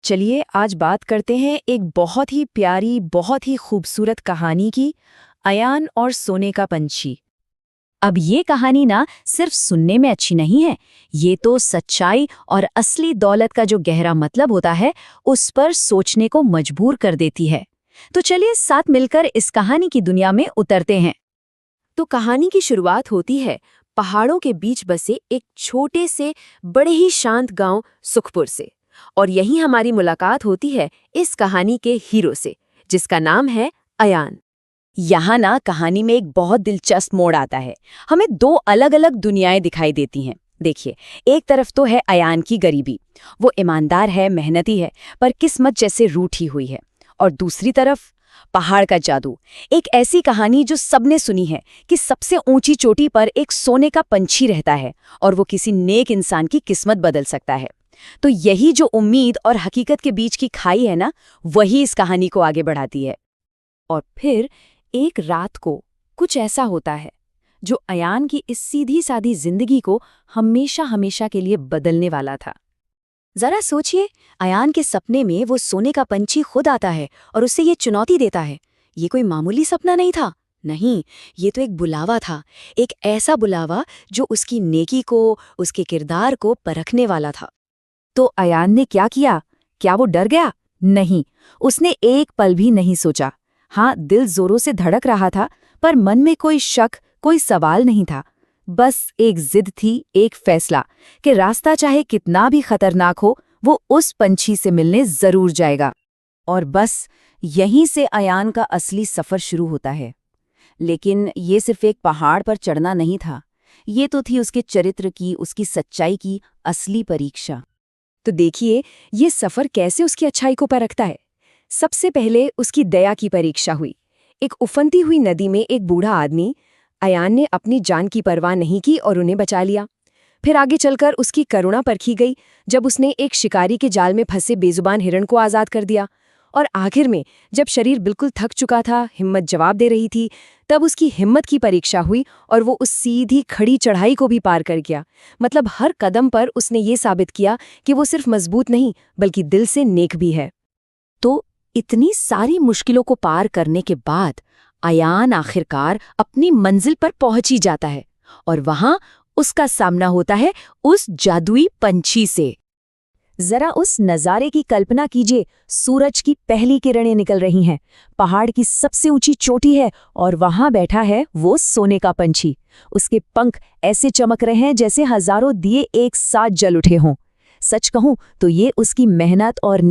चलिए आज बात करते हैं एक बहुत ही प्यारी, बहुत ही खूबसूरत कहानी की, अयान और सोने का पंछी। अब ये कहानी ना सिर्फ सुनने में अच्छी नहीं है, ये तो सच्चाई और असली दौलत का जो गहरा मतलब होता है उस पर सोचने को मजबूर कर देती है। तो चलिए साथ मिलकर इस कहानी की दुनिया में उतरते हैं। तो कहानी की शुरुआत होती है पहाड़ों के बीच बसे एक छोटे से बड़े ही शांत गांव सुखपुर से। और यहीं हमारी मुलाकात होती है इस कहानी के हीरो से, जिसका नाम है अयान। यहाँ ना कहानी में एक बहुत दिलचस्प मोड़ आता है। हमें दो अलग अलग दुनियाएं दिखाई देती हैं। देखिए, एक तरफ तो है अयान की गरीबी, वो ईमानदार है, मेहनती है, पर किस्मत जैसे रूठी हुई है। और दूसरी तरफ पहाड़ का जादू, एक ऐसी कहानी जो सबने सुनी है कि सबसे ऊंची चोटी पर एक सोने का पंछी रहता है और वो किसी नेक इंसान की किस्मत बदल सकता है। तो यही जो उम्मीद और हकीकत के बीच की खाई है ना, वही इस कहानी को आगे बढ़ाती है। और फिर एक रात को कुछ ऐसा होता है जो अयान की इस सीधी सादी जिंदगी को हमेशा हमेशा के लिए बदलने वाला था। जरा सोचिए, अयान के सपने में वो सोने का पंछी खुद आता है और उसे ये चुनौती देता है। ये कोई मामूली सपना नहीं था, नहीं, ये तो एक बुलावा था। एक ऐसा बुलावा जो उसकी नेकी को, उसके किरदार को परखने वाला था। तो अयान ने क्या किया? क्या वो डर गया? नहीं, उसने एक पल भी नहीं सोचा। हाँ, दिल जोरों से धड़क रहा था, पर मन में कोई शक, कोई सवाल नहीं था। बस एक जिद थी, एक फैसला कि रास्ता चाहे कितना भी खतरनाक हो, वो उस पंछी से मिलने जरूर जाएगा। और बस यहीं से अयान का असली सफर शुरू होता है। लेकिन ये सिर्फ एक पहाड़ पर चढ़ना नहीं था, ये तो थी उसके चरित्र की, उसकी सच्चाई की असली परीक्षा। तो देखिए, ये सफर कैसे उसकी अच्छाई को परखता है। सबसे पहले उसकी दया की परीक्षा हुई। एक उफनती हुई नदी में एक बूढ़ा आदमी, अयान ने अपनी जान की परवाह नहीं की और उन्हें बचा लिया। फिर आगे चलकर उसकी करुणा परखी गई जब उसने एक शिकारी के जाल में फंसे बेजुबान हिरण को आज़ाद कर दिया। और आखिर में जब शरीर बिल्कुल थक चुका था, हिम्मत जवाब दे रही थी, तब उसकी हिम्मत की परीक्षा हुई और वो उस सीधी खड़ी चढ़ाई को भी पार कर गया। मतलब हर कदम पर उसने ये साबित किया कि वो सिर्फ मजबूत नहीं बल्कि दिल से नेक भी है। तो इतनी सारी मुश्किलों को पार करने के बाद अयान आखिरकार अपनी मंजिल पर पहुंच ही जाता है और वहां उसका सामना होता है उस जादुई पंछी से। जरा उस नज़ारे की कल्पना कीजिए। सूरज की पहली किरणें निकल रही हैं, पहाड़ की सबसे ऊंची चोटी है और वहां बैठा है वो सोने का पंछी। उसके पंख ऐसे चमक रहे हैं जैसे हजारों दिए एक साथ जल उठे हों। सच कहूं तो ये उसकी मेहनत और